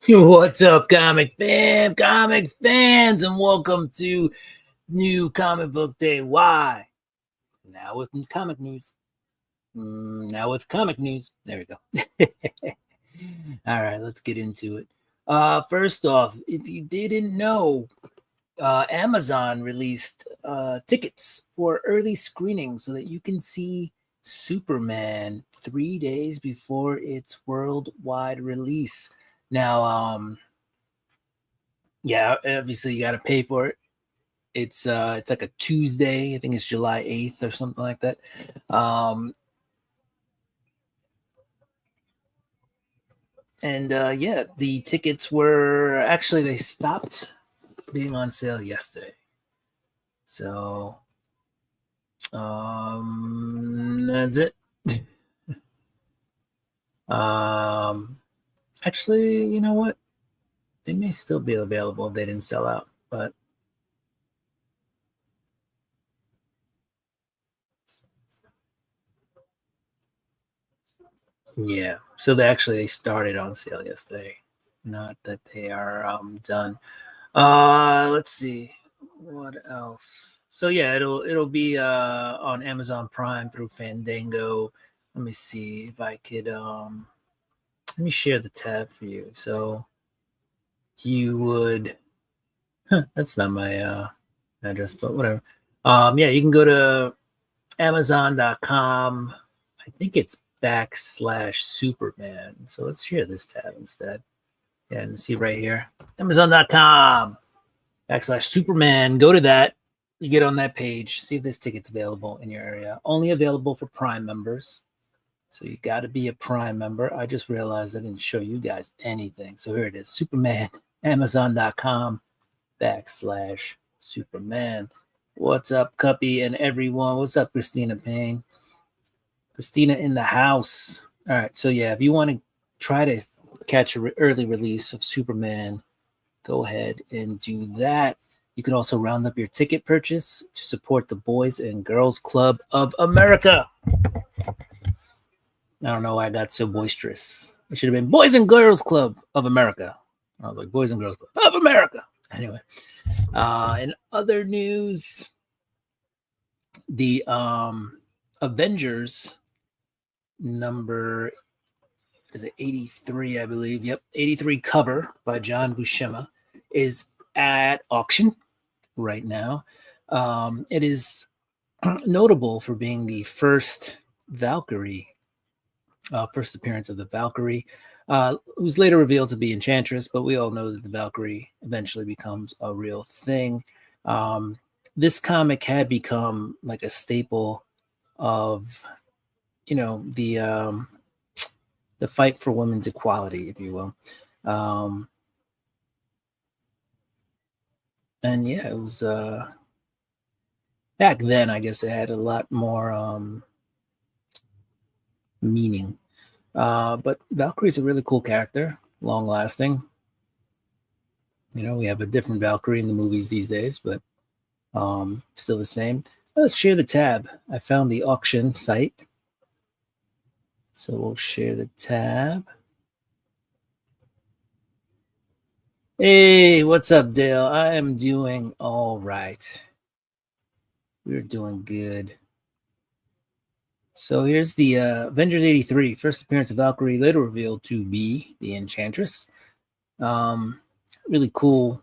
What's up, comic fans, and welcome to New Comic Book Day. Why? Now with comic news. There we go. All right, let's get into it. First off, if you didn't know, Amazon released tickets for early screening so that you can see Superman 3 days before its worldwide release. Now, yeah, obviously you got to pay for it. It's like a Tuesday. I think it's July 8th or something like that. Yeah, the tickets were actually, they stopped being on sale yesterday. So that's it. Actually, you know what? They may still be available if they didn't sell out, but yeah. So they started on sale yesterday. Not that they are done. Let's see what else. So yeah, it'll be on Amazon Prime through Fandango. Let me see if I could let me share the tab for you. So you would that's not my address, but whatever. Yeah, you can go to Amazon.com. I think it's /Superman. So let's share this tab instead. Yeah, and see right here. Amazon.com /Superman. Go to that. You get on that page, see if this ticket's available in your area. Only available for Prime members. So you got to be a Prime member. I just realized I didn't show you guys anything. So here it is, Superman, Amazon.com /Superman. What's up, Cuppy and everyone? What's up, Christina Payne? Christina in the house. All right, so yeah, if you want to try to catch an early release of Superman, go ahead and do that. You can also round up your ticket purchase to support the Boys and Girls Club of America. I don't know why I got so boisterous. It should have been Boys and Girls Club of America. I was like, Boys and Girls Club of America. Anyway, in other news, the Avengers number, is it 83, I believe? Yep, 83 cover by John Buscema is at auction right now. It is notable for being the first Valkyrie, first appearance of the Valkyrie, who's later revealed to be Enchantress, but we all know that the Valkyrie eventually becomes a real thing. This comic had become like a staple of, the fight for women's equality, if you will. And yeah, it was back then, I guess it had a lot more meaning. But Valkyrie's a really cool character, long lasting. We have a different Valkyrie in the movies these days, but still the same. Let's share the tab. I found the auction site. So we'll share the tab. Hey, what's up, Dale? I am doing all right. We're doing good. So here's the Avengers 83, first appearance of Valkyrie, later revealed to be the Enchantress. Really cool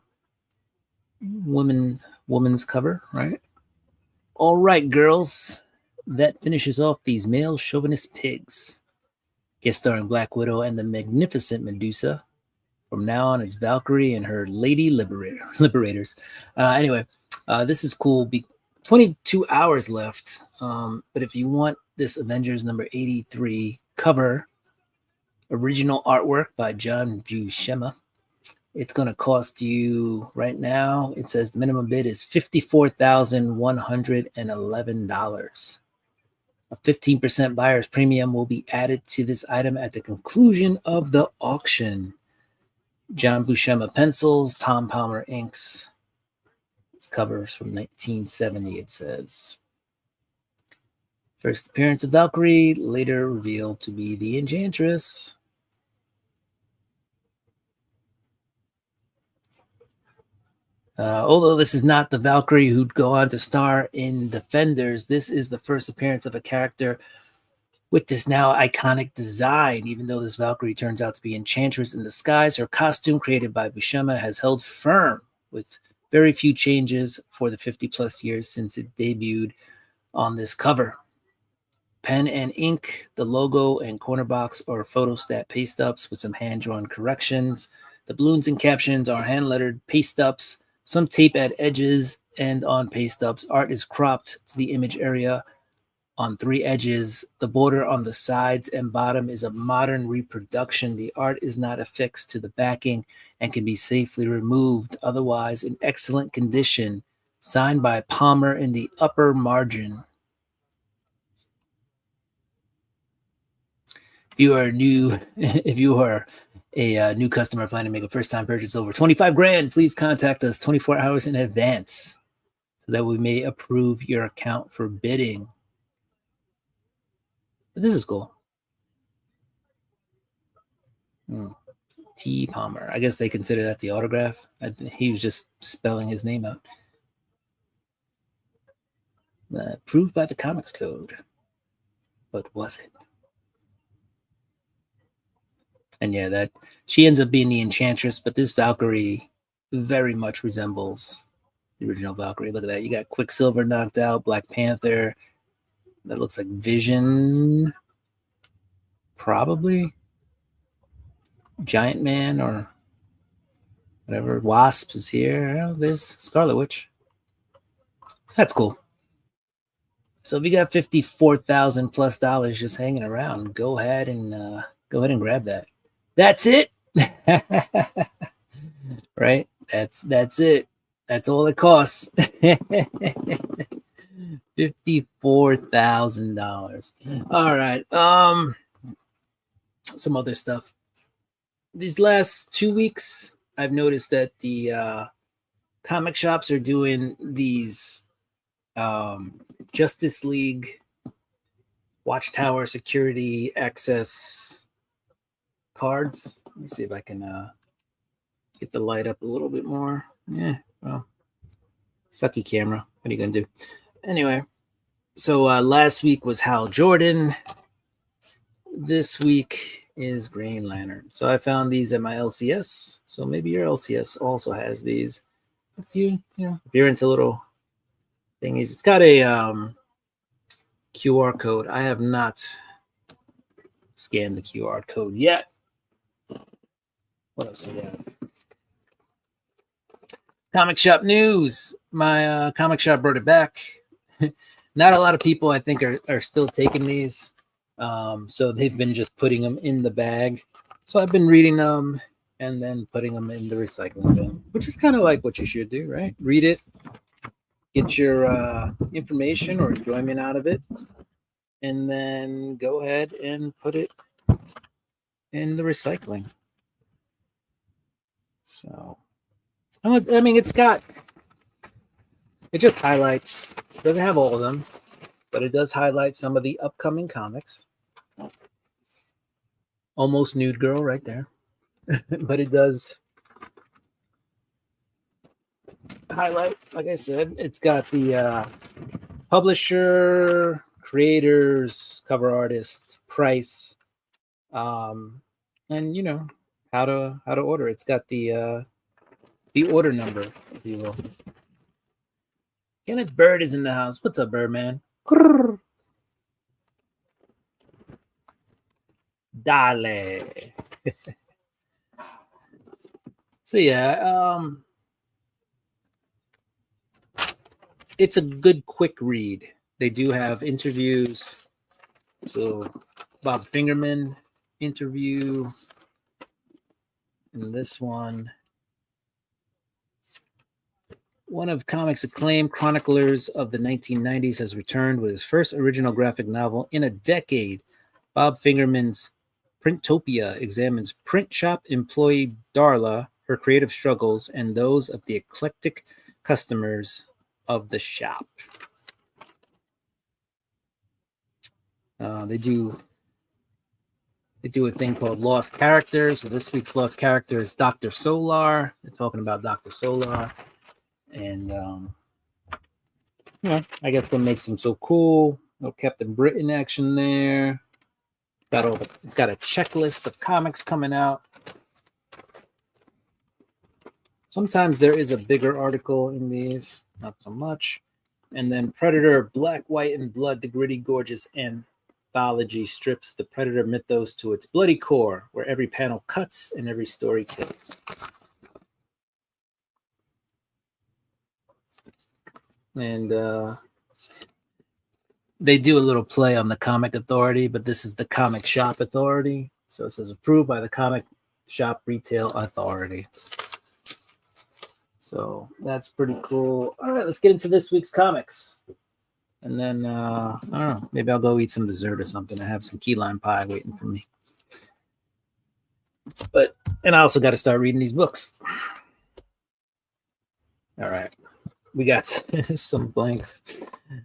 woman's cover, right? All right, girls. That finishes off these male chauvinist pigs. Guest starring Black Widow and the magnificent Medusa. From now on, it's Valkyrie and her lady liberators. Anyway, this is cool. 22 hours left. But if you want this Avengers number 83 cover, original artwork by John Buscema, it's going to cost you right now. It says the minimum bid is $54,111. A 15% buyer's premium will be added to this item at the conclusion of the auction. John Buscema pencils, Tom Palmer inks. It's covers from 1970, it says. First appearance of Valkyrie, later revealed to be the Enchantress. Although this is not the Valkyrie who'd go on to star in Defenders, this is the first appearance of a character with this now iconic design. Even though this Valkyrie turns out to be Enchantress in disguise, her costume created by Buscema has held firm with very few changes for the 50 plus years since it debuted on this cover. Pen and ink, the logo and corner box are photostat paste ups with some hand-drawn corrections. The balloons and captions are hand-lettered paste ups, some tape at edges and on paste ups. Art is cropped to the image area on 3 edges. The border on the sides and bottom is a modern reproduction. The art is not affixed to the backing and can be safely removed, otherwise in excellent condition. Signed by Palmer in the upper margin. If you are a new customer planning to make a first-time purchase over 25 grand, please contact us 24 hours in advance so that we may approve your account for bidding. But this is cool. T. Palmer. I guess they consider that the autograph. He was just spelling his name out. Approved by the Comics Code. But was it? And yeah, that she ends up being the Enchantress, but this Valkyrie very much resembles the original Valkyrie. Look at that. You got Quicksilver knocked out, Black Panther. That looks like Vision. Probably. Giant Man or whatever. Wasp is here. Oh, there's Scarlet Witch. So that's cool. So if you got $54,000+ just hanging around, go ahead and grab that. That's it. Right? That's it. That's all it costs. $54,000. All right. Some other stuff. These last 2 weeks, I've noticed that the comic shops are doing these Justice League Watchtower security access cards. Let me see if I can get the light up a little bit more. Yeah, well, sucky camera. What are you gonna do? Anyway, so last week was Hal Jordan. This week is Green Lantern. So I found these at my LCS. So maybe your LCS also has these. If you're into little thingies, it's got a QR code. I have not scanned the QR code yet. What else we got? Comic shop news. My comic shop brought it back. Not a lot of people, I think, are still taking these. So they've been just putting them in the bag. So I've been reading them and then putting them in the recycling bin, which is kind of like what you should do, right? Read it, get your information or enjoyment out of it, and then go ahead and put it in the recycling. So, I mean, it just highlights, it doesn't have all of them, but it does highlight some of the upcoming comics. Almost Nude Girl right there. But it does highlight, like I said, it's got the publisher, creators, cover artist, price, and how to order. It's got the order number, if you will. Kenneth Bird is in the house. What's up, Birdman? Dale. So yeah, it's a good quick read. They do have interviews. So Bob Fingerman interview in this one. One of comics' acclaimed chroniclers of the 1990s has returned with his first original graphic novel in a decade. Bob Fingerman's Printopia examines print shop employee Darla, her creative struggles, and those of the eclectic customers of the shop. They do a thing called Lost Characters. So this week's Lost Character is Dr. Solar. They're talking about Dr. Solar. And I guess what makes them so cool. No Captain Britain action there. It's got a checklist of comics coming out. Sometimes there is a bigger article in these, not so much. And then Predator, Black, White, and Blood, the gritty, gorgeous anthology strips the Predator mythos to its bloody core, where every panel cuts and every story kills. And they do a little play on the Comic Authority, but this is the Comic Shop Authority. So it says approved by the Comic Shop Retail Authority. So that's pretty cool. All right, let's get into this week's comics. And then, I don't know, maybe I'll go eat some dessert or something. I have some key lime pie waiting for me. And I also got to start reading these books. All right. We got some blanks,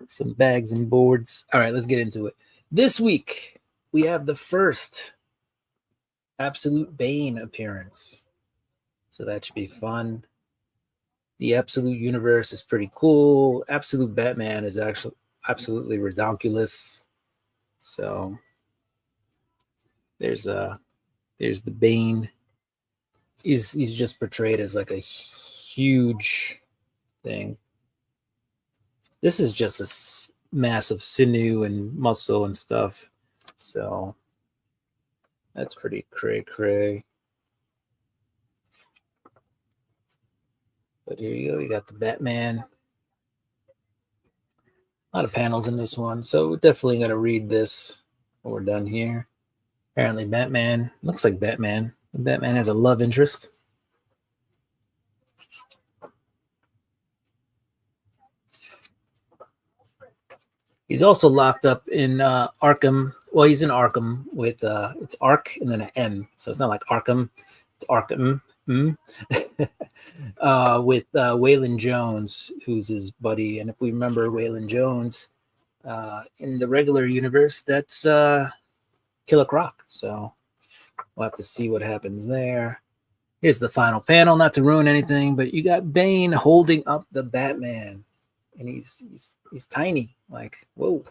some bags and boards. All right, let's get into it. This week, we have the first Absolute Bane appearance. So that should be fun. The Absolute Universe is pretty cool. Absolute Batman is actually absolutely redonkulous. So there's the Bane. He's just portrayed as like a huge thing. This is just a massive sinew and muscle and stuff. So that's pretty cray. But here you go. You got the Batman. A lot of panels in this one. So we're definitely going to read this when we're done here. Apparently Batman. Looks like Batman. The Batman has a love interest. He's also locked up in Arkham. Well, he's in Arkham with it's Ark and then an M. So it's not like Arkham. It's Arkham. With Waylon Jones, who's his buddy. And if we remember Waylon Jones in the regular universe, that's Killer Croc. So we'll have to see what happens there. Here's the final panel, not to ruin anything, but you got Bane holding up the Batman. And he's tiny, like, whoa.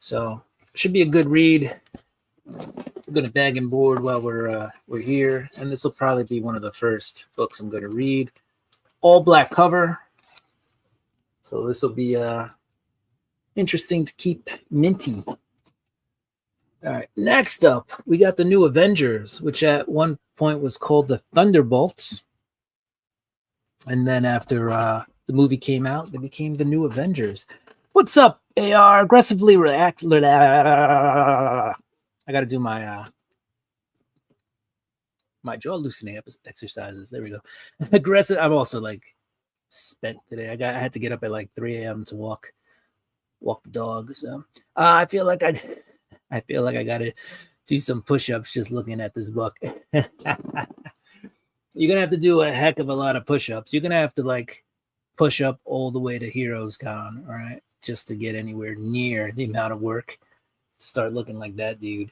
So should be a good read. I'm gonna bag and board while we're here, and this will probably be one of the first books I'm gonna read. All black cover, so this will be interesting to keep minty. All right, next up we got the New Avengers, which at one point was called the Thunderbolts, and then after the movie came out, they became the New Avengers. What's up, AR? Aggressively react. I got to do my jaw loosening exercises. There we go. Aggressive. I'm also like spent today. I had to get up at like 3 a.m. to walk the dog. So I feel like I got to do some push-ups just looking at this book. You're gonna have to do a heck of a lot of push-ups. You're gonna have to like push up all the way to Heroes Con, all right, just to get anywhere near the amount of work to start looking like that dude.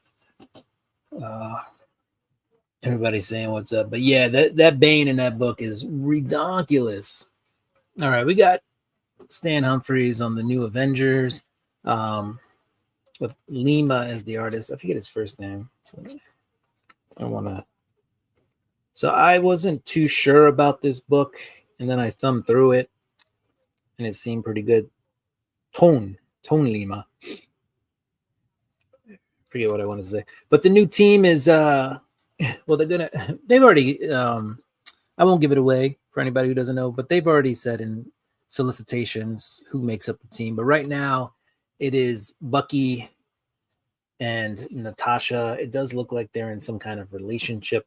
Everybody's saying what's up, but yeah, that Bane in that book is redonkulous. All right, we got Stan Humphries on the New Avengers, with Lima as the artist. I forget his first name. So I wasn't too sure about this book, and then I thumbed through it, and it seemed pretty good. Tone Lima. Forget what I want to say, but the new team is well, they've already I won't give it away for anybody who doesn't know, but they've already said in solicitations who makes up the team. But right now it is Bucky and Natasha. It does look like they're in some kind of relationship.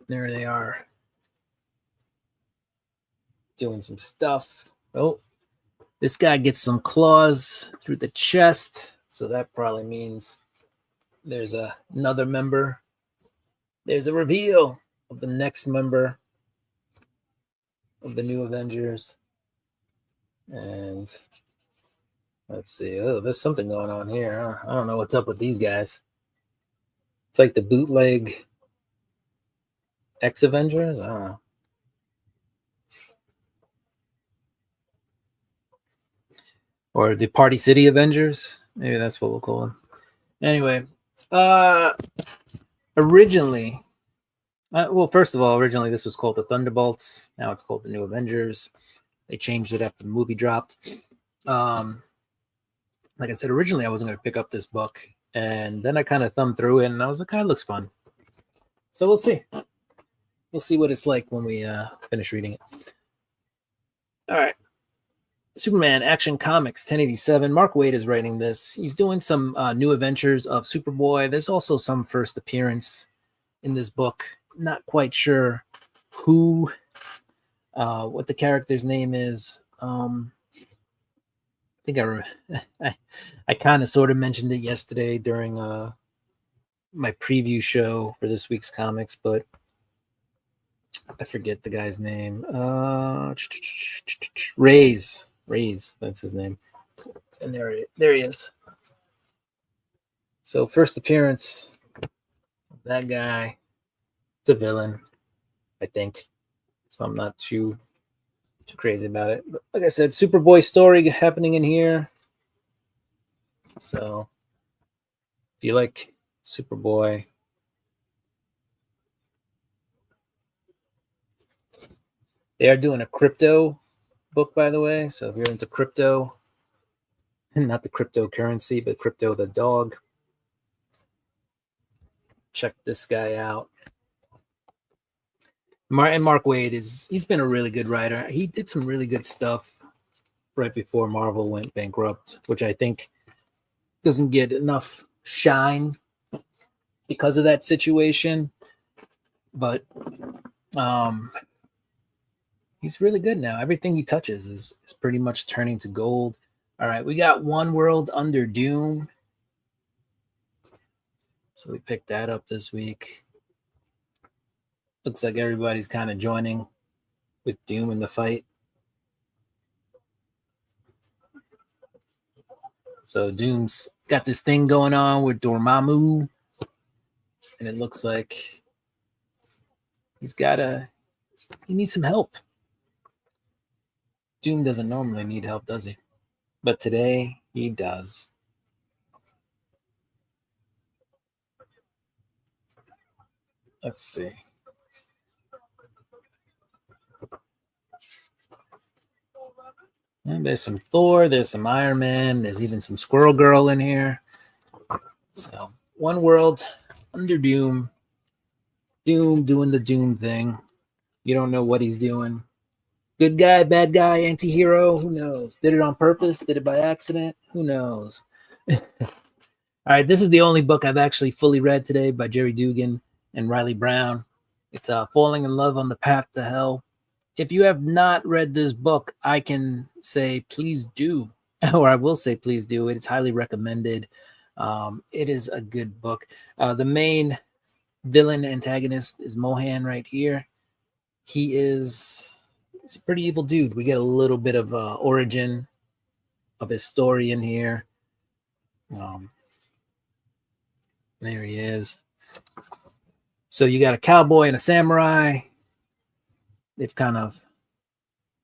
There they are doing some stuff. Oh, this guy gets some claws through the chest, so that probably means there's another member. There's a reveal of the next member of the New Avengers. And let's see. Oh, there's something going on here. I don't know what's up with these guys. It's like the bootleg X-Avengers. I don't know. or the Party City Avengers. Maybe that's what we'll call them. Anyway, originally, well, first of all, originally this was called the Thunderbolts. Now it's called the New Avengers. They changed it after the movie dropped. Like I said, originally I wasn't going to pick up this book, and then I kind of thumbed through it, and I was like, "It looks fun." So we'll see. We'll see what it's like when we finish reading it. All right. Superman Action Comics 1087. Mark Waid is writing this. He's doing some new adventures of Superboy. There's also some first appearance in this book. Not quite sure who, what the character's name is. I think I kind of sort of mentioned it yesterday during my preview show for this week's comics, but I forget the guy's name. Rays, that's his name. And there he is. So first appearance, that guy, it's a villain, I think. So I'm not too crazy about it. But like I said, Superboy story happening in here. So if you like Superboy, they are doing a crypto book, by the way. So if you're into crypto, not the cryptocurrency, but crypto the dog, check this guy out. Mark Waid he's been a really good writer. He did some really good stuff right before Marvel went bankrupt, which I think doesn't get enough shine because of that situation. But he's really good now. Everything he touches is pretty much turning to gold. All right, we got One World Under Doom. So we picked that up this week. Looks like everybody's kind of joining with Doom in the fight. So Doom's got this thing going on with Dormammu, and it looks like he needs some help. Doom doesn't normally need help, does he? But today he does. Let's see. And there's some Thor, there's some Iron Man, there's even some Squirrel Girl in here. So, One World Under Doom. Doom doing the Doom thing. You don't know what he's doing. Good guy, bad guy, anti-hero, who knows? Did it on purpose? Did it by accident? Who knows? All right, this is the only book I've actually fully read today by Jerry Dugan and Riley Brown. It's Falling in Love on the Path to Hell. If you have not read this book, I can say please do, or I will say please do. It's highly recommended. It is a good book. The main villain antagonist is Mohan right here. He's a pretty evil dude. We get a little bit of origin of his story in here. There he is. So you got a cowboy and a samurai. They've kind of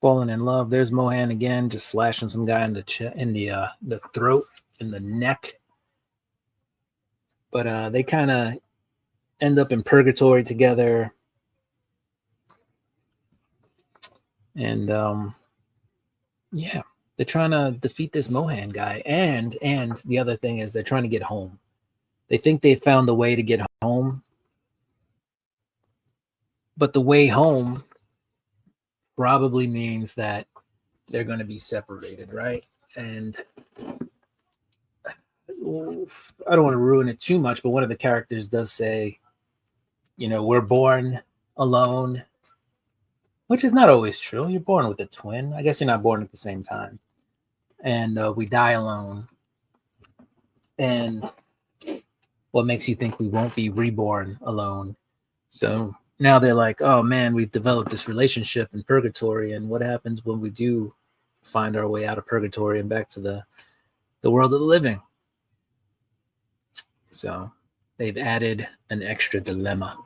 fallen in love. There's Mohan again, just slashing some guy in the throat, in the neck. But they kind of end up in purgatory together. And yeah, they're trying to defeat this Mohan guy. And the other thing is they're trying to get home. They think they found a way to get home. But the way home probably means that they're going to be separated, right? And I don't want to ruin it too much, but one of the characters does say, we're born alone, which is not always true. You're born with a twin. I guess you're not born at the same time. And we die alone. And what makes you think we won't be reborn alone? So now they're like, oh man, we've developed this relationship in purgatory. And what happens when we do find our way out of purgatory and back to the world of the living? So they've added an extra dilemma.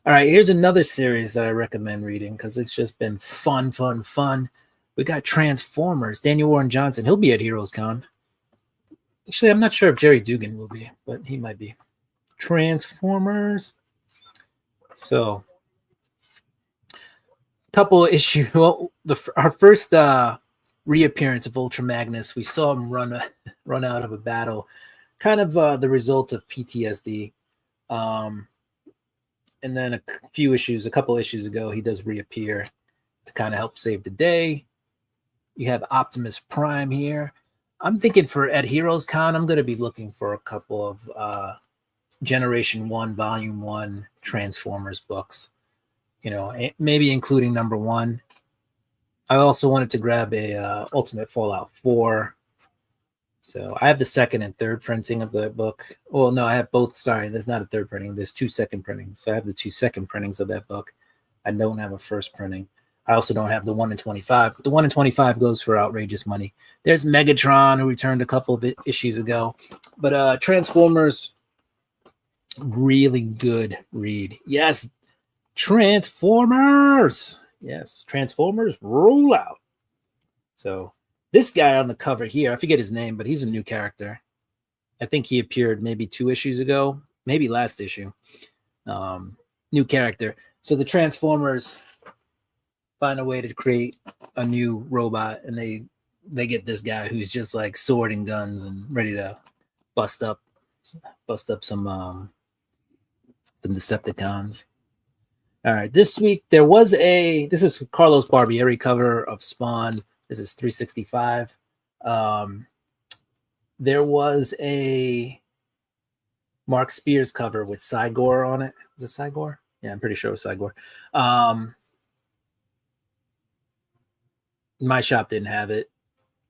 All right, here's another series that I recommend reading because it's just been fun. We got Transformers. Daniel Warren Johnson. He'll be at Heroes Con. Actually, I'm not sure if Jerry Dugan will be, but he might be. Transformers. So, couple of issues. Well, our first reappearance of Ultra Magnus, we saw him run out of a battle, kind of the result of PTSD. And then a couple issues ago, he does reappear to kind of help save the day. You have Optimus Prime here. I'm thinking at Heroes Con, I'm going to be looking for a couple of Generation 1, Volume 1 Transformers books. You know, maybe including number 1. I also wanted to grab a Ultimate Fallout 4. So I have the second and third printing of the book. Well, no, I have both. Sorry, there's not a third printing. There's 2 second printings. So I have the 2 second printings of that book. I don't have a first printing. I also don't have the 1 in 25. The 1 in 25 goes for outrageous money. There's Megatron, who returned a couple of issues ago. But Transformers, really good read. Yes, Transformers. Yes, Transformers roll out. So this guy on the cover here, I forget his name, but he's a new character. I think he appeared maybe 2 issues ago, maybe last issue. New character. So the Transformers find a way to create a new robot, and they get this guy who's just like sword and guns and ready to bust up some Decepticons. All right, this week this is Carlos Barbieri cover of Spawn. This is 365. There was a Mark Spears cover with Cygor on it. Is it Cygor? Yeah, I'm pretty sure it was Cygor. My shop didn't have it.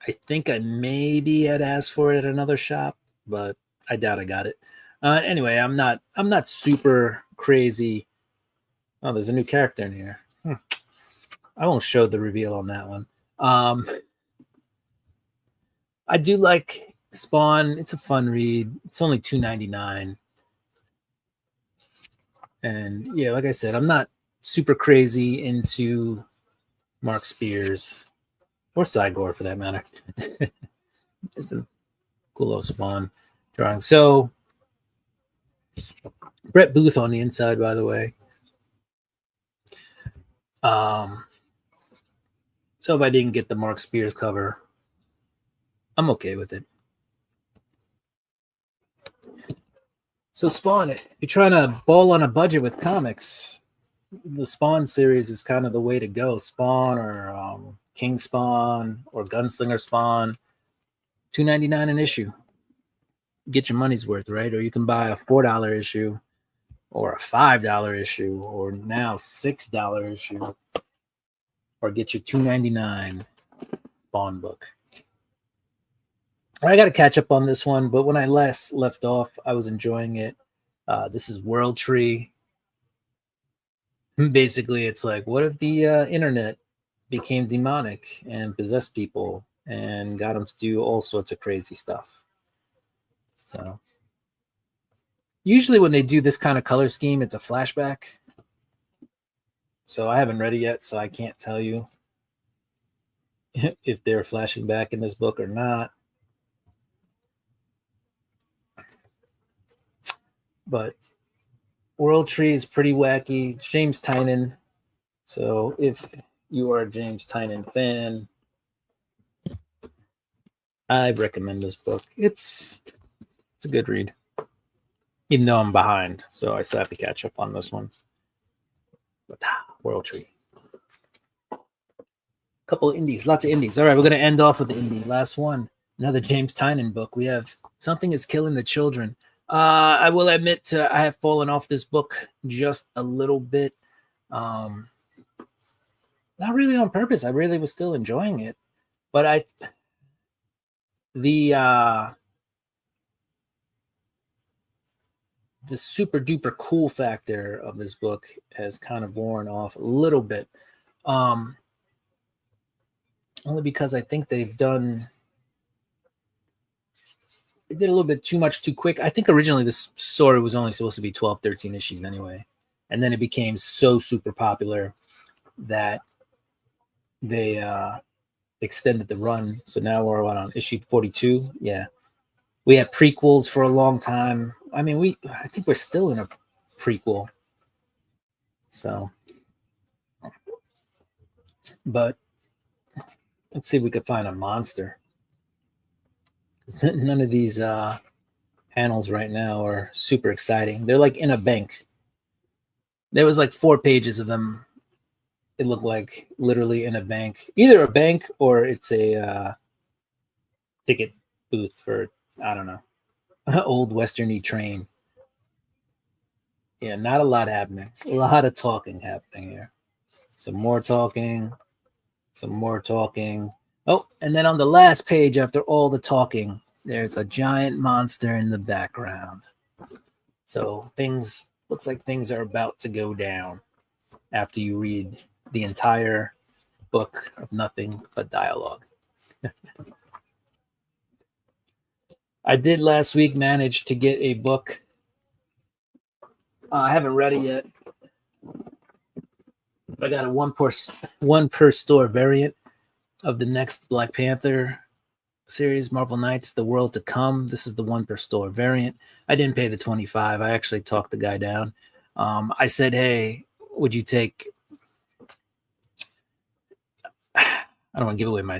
I think I maybe had asked for it at another shop, but I doubt I got it. Anyway, I'm not super crazy. Oh, there's a new character in here. I won't show the reveal on that one. I do like Spawn. It's a fun read. It's only $2.99. And yeah, like I said, I'm not super crazy into Mark Spears or Cygor for that matter. It's a cool little Spawn drawing. So Brett Booth on the inside, by the way. So if I didn't get the Mark Spears cover, I'm okay with it. So Spawn, if you're trying to ball on a budget with comics, the Spawn series is kind of the way to go. Spawn or King Spawn or Gunslinger Spawn, $2.99 an issue. Get your money's worth, right? Or you can buy a $4 issue or a $5 issue or now $6 issue, or get your $2.99 Spawn book. I got to catch up on this one, but when I last left off, I was enjoying it. This is World Tree. Basically, it's like, what if the internet became demonic and possessed people and got them to do all sorts of crazy stuff? So usually when they do this kind of color scheme, it's a flashback. So I haven't read it yet, so I can't tell you if they're flashing back in this book or not. But World Tree is pretty wacky. James Tynion. So if you are a James Tynion fan, I recommend this book. It's a good read, even though I'm behind. So I still have to catch up on this one. But World Tree. Couple of indies, lots of indies. All right, we're going to end off with the indie. Last one, another James Tynion book. We have Something is Killing the Children. I will admit I have fallen off this book just a little bit. Not really on purpose. I really was still enjoying it. But the super duper cool factor of this book has kind of worn off a little bit. Only because I think they did a little bit too much too quick. I think originally this story was only supposed to be 12, 13 issues anyway. And then it became so super popular that they extended the run. So now we're on issue 42. Yeah. We had prequels for a long time. I mean, I think we're still in a prequel. So, but let's see if we could find a monster. None of these panels right now are super exciting. They're like in a bank. There was like 4 pages of them. It looked like literally in a bank, either a bank or it's a ticket booth for, I don't know, old Western train. Yeah, not a lot happening. A lot of talking happening here. Some more talking. Some more talking. Oh, and then on the last page, after all the talking, there's a giant monster in the background. So looks like things are about to go down after you read the entire book of nothing but dialogue. I did last week manage to get a book. I haven't read it yet. I got a one per store variant of the next Black Panther series, Marvel Knights, The World to Come. This is the 1 per store variant. I didn't pay the $25. I actually talked the guy down. I said, hey, would you take... I don't want to give away my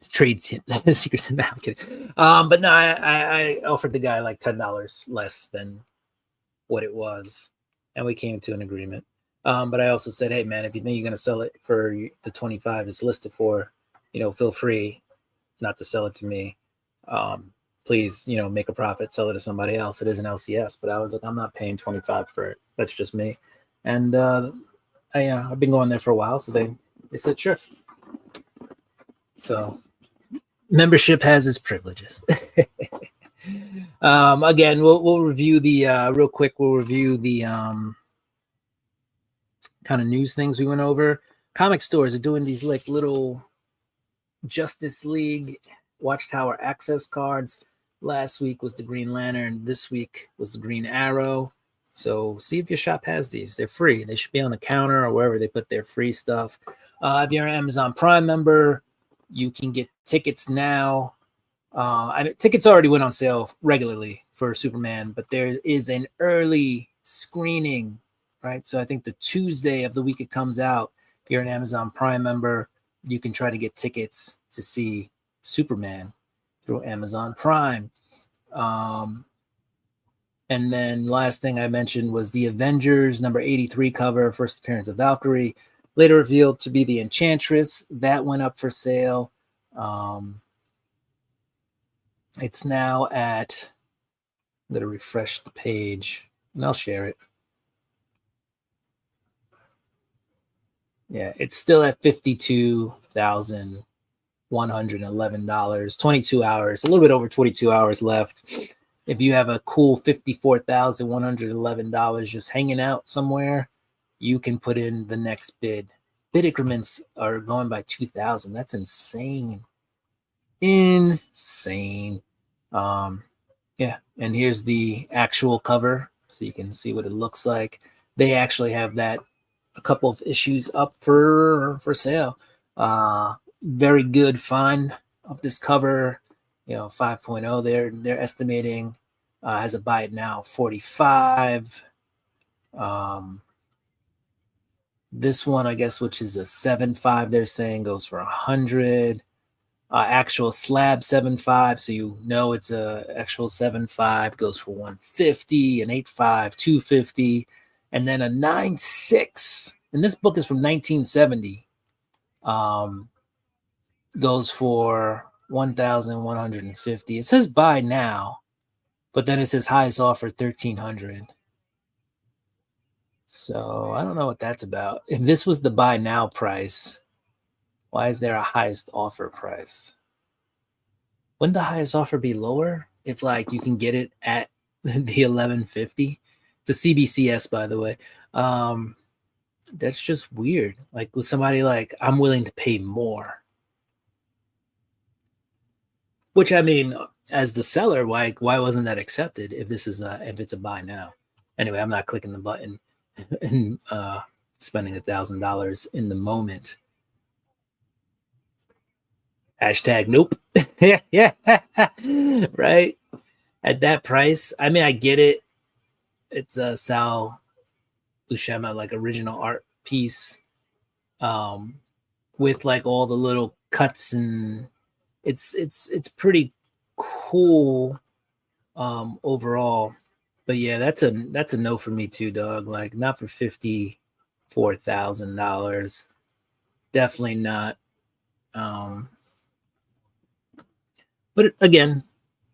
trade secrets. No, I'm kidding. But no, I offered the guy like $10 less than what it was, and we came to an agreement. But I also said, hey, man, if you think you're going to sell it for the 25 it's listed for, feel free not to sell it to me. Please, make a profit, sell it to somebody else. It is an LCS, but I was like, I'm not paying 25 for it. That's just me. And I've been going there for a while, so they said, sure. So membership has its privileges. Again, we'll review the real quick. We'll review the kind of news things we went over. Comic stores are doing these like little Justice League Watchtower access cards. Last week was the Green Lantern. This week was the Green Arrow. So see if your shop has these. They're free. They should be on the counter or wherever they put their free stuff. If you're an Amazon Prime member, you can get tickets now. Tickets already went on sale regularly for Superman, but there is an early screening, right? So I think the Tuesday of the week it comes out, if you're an Amazon Prime member, you can try to get tickets to see Superman through Amazon Prime. And then last thing I mentioned was the Avengers number 83 cover, first appearance of Valkyrie, later revealed to be the Enchantress. That went up for sale. It's now at, I'm going to refresh the page and I'll share it. Yeah, it's still at $52,111, 22 hours, a little bit over 22 hours left. If you have a cool $54,111 just hanging out somewhere, you can put in the next bid. Bid increments are going by 2,000. That's insane. Insane. Yeah, and here's the actual cover so you can see what it looks like. They actually have that a couple of issues up for sale. Very good find of this cover. 5.0. They're estimating has a buy it now 45. This one, I guess, which is a 7.5, they're saying goes for 100. Actual slab 7.5, so it's a actual 7.5, goes for 150, an 8.5, 250, and then a 9.6. And this book is from 1970. Goes for 1,150. It says buy now, but then it says highest offer 1,300. So I don't know what that's about. If this was the buy now price, why is there a highest offer price? Wouldn't the highest offer be lower if like you can get it at the 1150? It's a CBCS, by the way. That's just weird. Like with somebody like, I'm willing to pay more. Which, I mean, as the seller, why wasn't that accepted if this is if it's a buy now? Anyway, I'm not clicking the button and spending $1,000 in the moment. Hashtag nope. Yeah. Right? At that price, I mean, I get it. It's a Sal Buscema, like, original art piece, with like all the little cuts, and it's pretty cool overall. But yeah, that's a no for me too, dog. Like, not for $54,000. Definitely not. But again,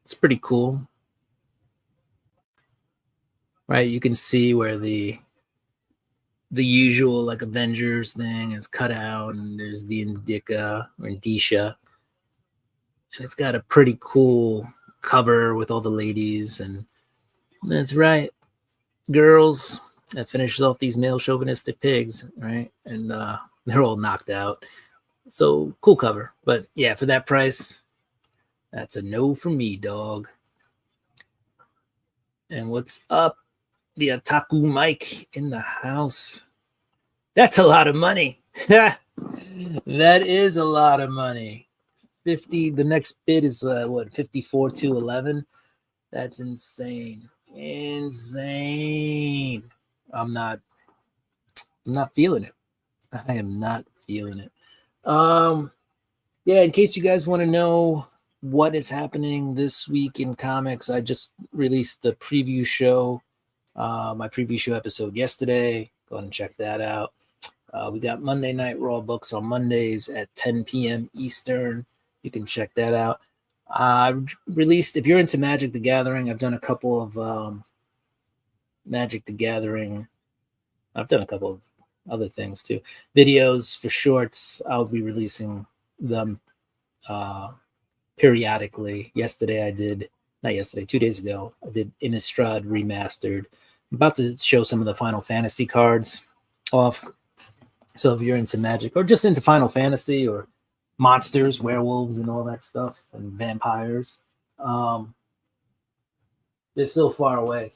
it's pretty cool. Right? You can see where the usual like Avengers thing is cut out, and there's the indica or indicia, and it's got a pretty cool cover with all the ladies, and that's right, girls. That finishes off these male chauvinistic pigs, right? And they're all knocked out. So cool cover, but yeah, for that price, that's a no for me, dog. And what's up? The Otaku Mike in the house. That's a lot of money. That is a lot of money. 50. The next bid is what, 54,211. That's insane. Insane. I'm not feeling it. I am not feeling it. Yeah, in case you guys want to know what is happening this week in comics, I just released the preview show, my preview show episode yesterday. Go ahead and check that out. We got Monday Night Raw books on Mondays at 10 p.m. Eastern. You can check that out. I released, if you're into Magic the Gathering, I've done a couple of Magic the Gathering. I've done a couple of other things too. Videos for shorts. I'll be releasing them periodically. Yesterday I did, not yesterday, 2 days ago, I did Innistrad Remastered. I'm about to show some of the Final Fantasy cards off. So if you're into Magic or just into Final Fantasy or monsters, werewolves, and all that stuff, and vampires, they're still far away.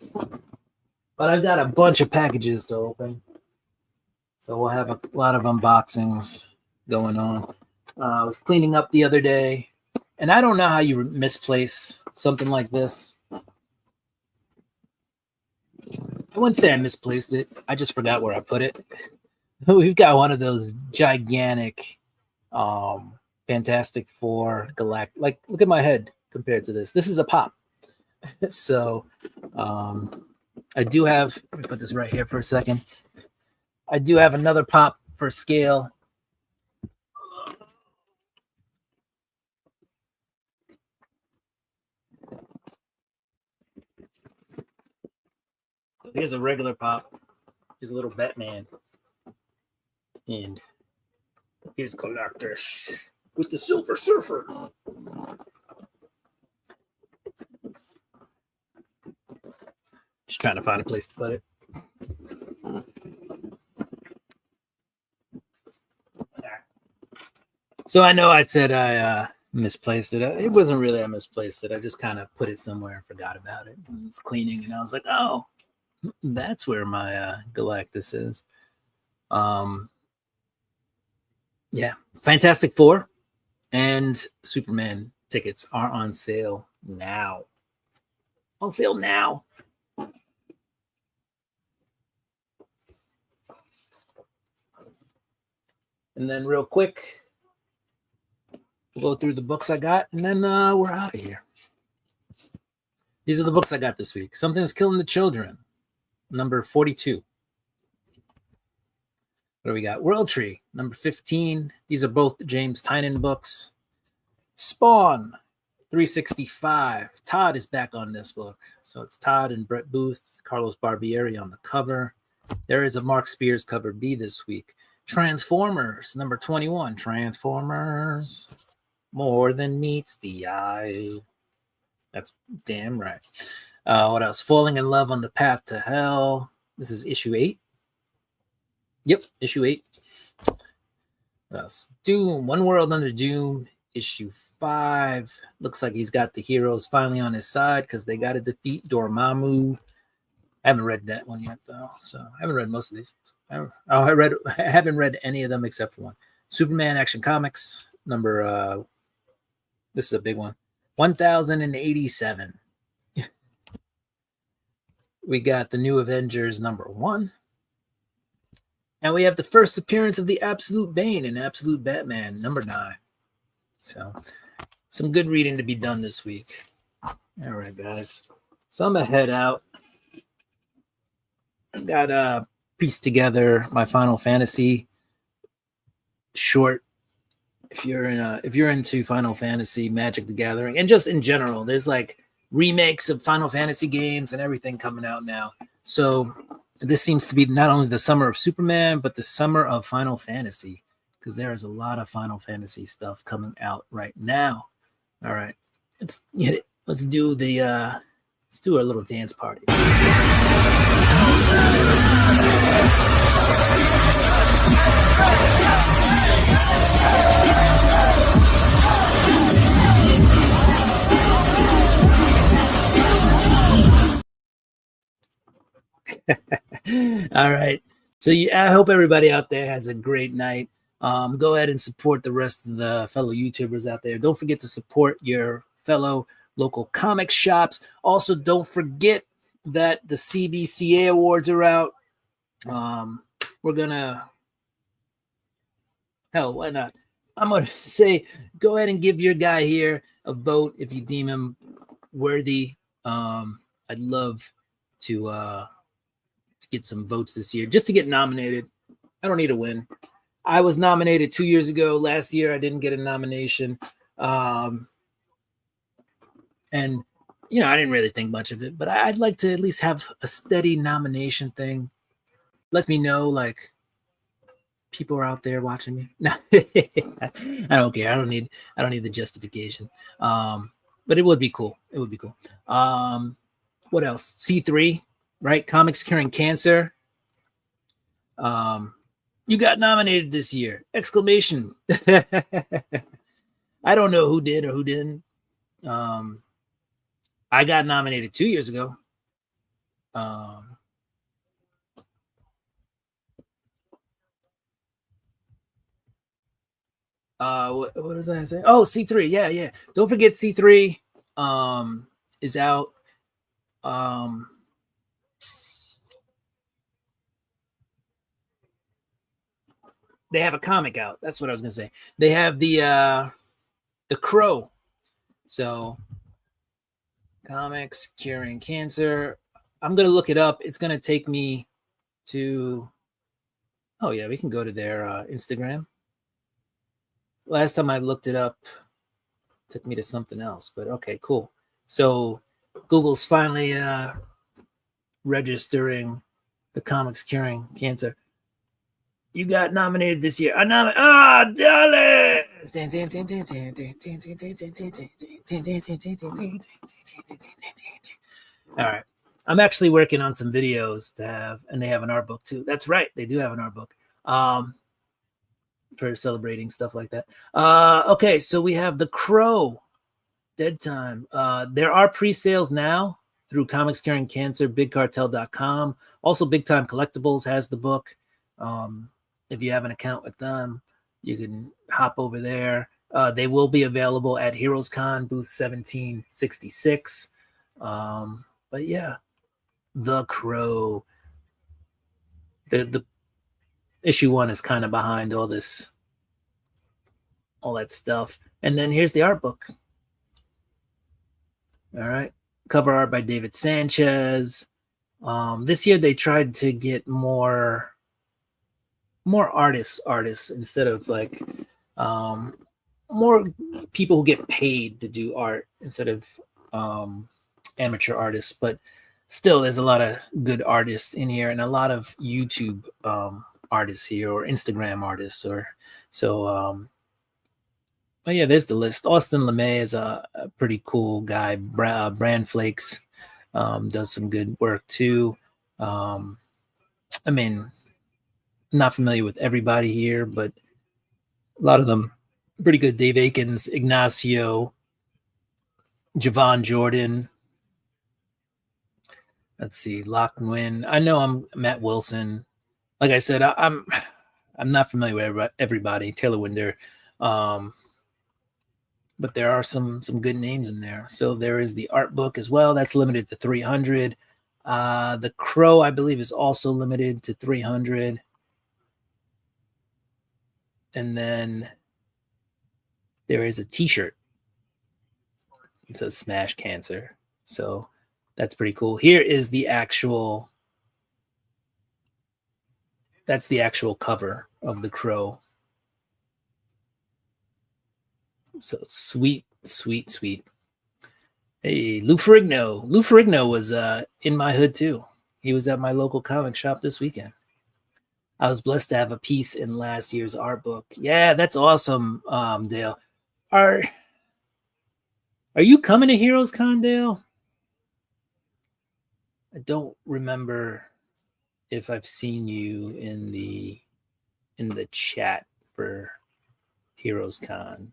But I've got a bunch of packages to open, so we'll have a lot of unboxings going on. I was cleaning up the other day, and I don't know how you misplace something like this. I wouldn't say I misplaced it. I just forgot where I put it. We've got one of those gigantic Fantastic Four Galactic. Like, look at my head compared to this. This is a pop. So I do have, let me put this right here for a second. I do have another pop for scale. So here's a regular pop. Here's a little Batman. And here's Galactus with the Silver Surfer. Just trying to find a place to put it. So I know I said I misplaced it. It wasn't really I misplaced it. I just kind of put it somewhere and forgot about it. I was cleaning, and I was like, oh, that's where my Galactus is. Yeah, Fantastic Four and Superman tickets are on sale now. On sale now. And then real quick, we'll go through the books I got, and then we're out of here. These are the books I got this week. Something's Killing the Children, number 42. What do we got? World Tree, number 15. These are both James Tynion books. Spawn, 365. Todd is back on this book. So it's Todd and Brett Booth, Carlos Barbieri on the cover. There is a Mark Spears cover B this week. Transformers, number 21. Transformers, more than meets the eye. That's damn right. What else? Falling in Love on the Path to Hell. This is issue 8. Yep, issue 8. What else? Doom, One World Under Doom, issue 5. Looks like he's got the heroes finally on his side because they got to defeat Dormammu. I haven't read that one yet, though. So I haven't read most of these. I haven't read any of them except for one. Superman Action Comics, number This is a big one. 1087. We got the New Avengers #1. And we have the first appearance of the Absolute Bane in Absolute Batman #9. So some good reading to be done this week. All right, guys. So I'm going to head out. I got pieced together my Final Fantasy short. If you're into Final Fantasy, Magic the Gathering, and just in general, there's like remakes of Final Fantasy games and everything coming out now. So this seems to be not only the summer of Superman, but the summer of Final Fantasy, because there is a lot of Final Fantasy stuff coming out right now. All right, let's get it. Let's do our little dance party. All right. So I hope everybody out there has a great night. Go ahead and support the rest of the fellow YouTubers out there. Don't forget to support your fellow local comic shops. Also, don't forget that the CBCA awards are out. We're gonna, hell, why not? I'm gonna say, go ahead and give your guy here a vote if you deem him worthy. I'd love to get some votes this year just to get nominated. I don't need a win. I was nominated 2 years ago. Last year, I didn't get a nomination. And, you know, I didn't really think much of it, but I'd like to at least have a steady nomination thing. Let me know, like, people are out there watching me. No, I don't care. I don't need the justification. But it would be cool. It would be cool. What else? C3, right? Comics Curing Cancer. You got nominated this year! Exclamation. I don't know who did or who didn't. I got nominated 2 years ago. What was I saying? Oh, C3. Yeah. Don't forget C3 is out. They have a comic out. That's what I was gonna say. They have the Crow. So Comics Curing Cancer. I'm gonna look it up. It's gonna take me to. Oh yeah, we can go to their Instagram. Last time I looked it up, it took me to something else. But okay, cool. So Google's finally registering the Comics Curing Cancer. You got nominated this year. Darling! All right. I'm actually working on some videos to have, and they have an art book too. That's right. They do have an art book for celebrating stuff like that. Okay. So we have The Crow, Dead Time. There are pre-sales now through Comics Curing Cancer, BigCartel.com. Also, Big Time Collectibles has the book. If you have an account with them, you can hop over there. They will be available at HeroesCon booth 1766. But yeah, The Crow. The issue 1 is kind of behind all that stuff. And then here's the art book. All right. Cover art by David Sanchez. This year they tried to get more artists instead of like more people who get paid to do art instead of amateur artists. But still, there's a lot of good artists in here and a lot of YouTube artists here or Instagram artists but yeah, there's the list. Austin LeMay is a pretty cool guy. Brand Flakes does some good work too. I mean, not familiar with everybody here, but a lot of them pretty good. Dave Akins, Ignacio, Javon Jordan. Let's see, Lock Nguyen. I know I'm Matt Wilson. Like I said, I'm not familiar with everybody. Taylor Winder. but there are some good names in there. So there is the art book as well. That's limited to 300. The Crow, I believe, is also limited to 300. And then there is a T-shirt. It says Smash Cancer. So that's pretty cool. Here is the actual. That's the actual cover of the Crow. So sweet, sweet, sweet. Hey, Lou Ferrigno. Lou Ferrigno was in my hood too. He was at my local comic shop this weekend. I was blessed to have a piece in last year's art book. Yeah, that's awesome, Dale. Are you coming to Heroes Con, Dale? I don't remember if I've seen you in the chat for Heroes Con.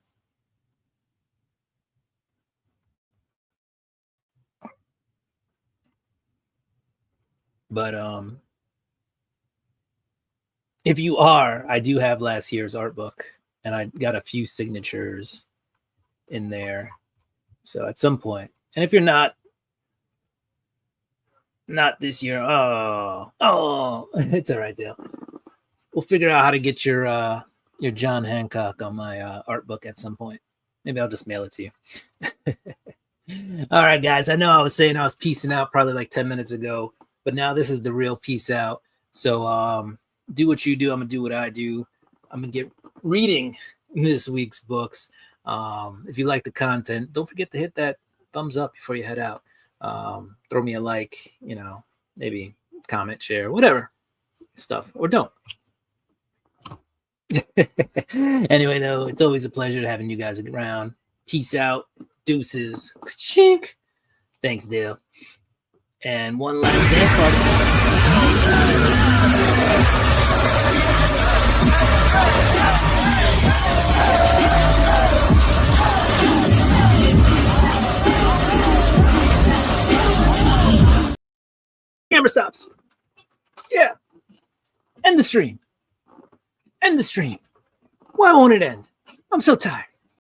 But if you are, I do have last year's art book, and I got a few signatures in there. So at some point, and if you're not this year, oh, it's all right, Dale. We'll figure out how to get your John Hancock on my art book at some point. Maybe I'll just mail it to you. All right, guys. I know I was saying I was peacing out probably like 10 minutes ago, but now this is the real peace out. So do what you do. I'm going to do what I do. I'm going to get reading this week's books. If you like the content, don't forget to hit that thumbs up before you head out. Throw me a like, maybe comment, share, whatever stuff, or don't. Anyway, though, it's always a pleasure having you guys around. Peace out. Deuces. Chink. Thanks, Dale. And one last dance party. Camera stops. Yeah. End the stream. End the stream. Why won't it end? I'm so tired.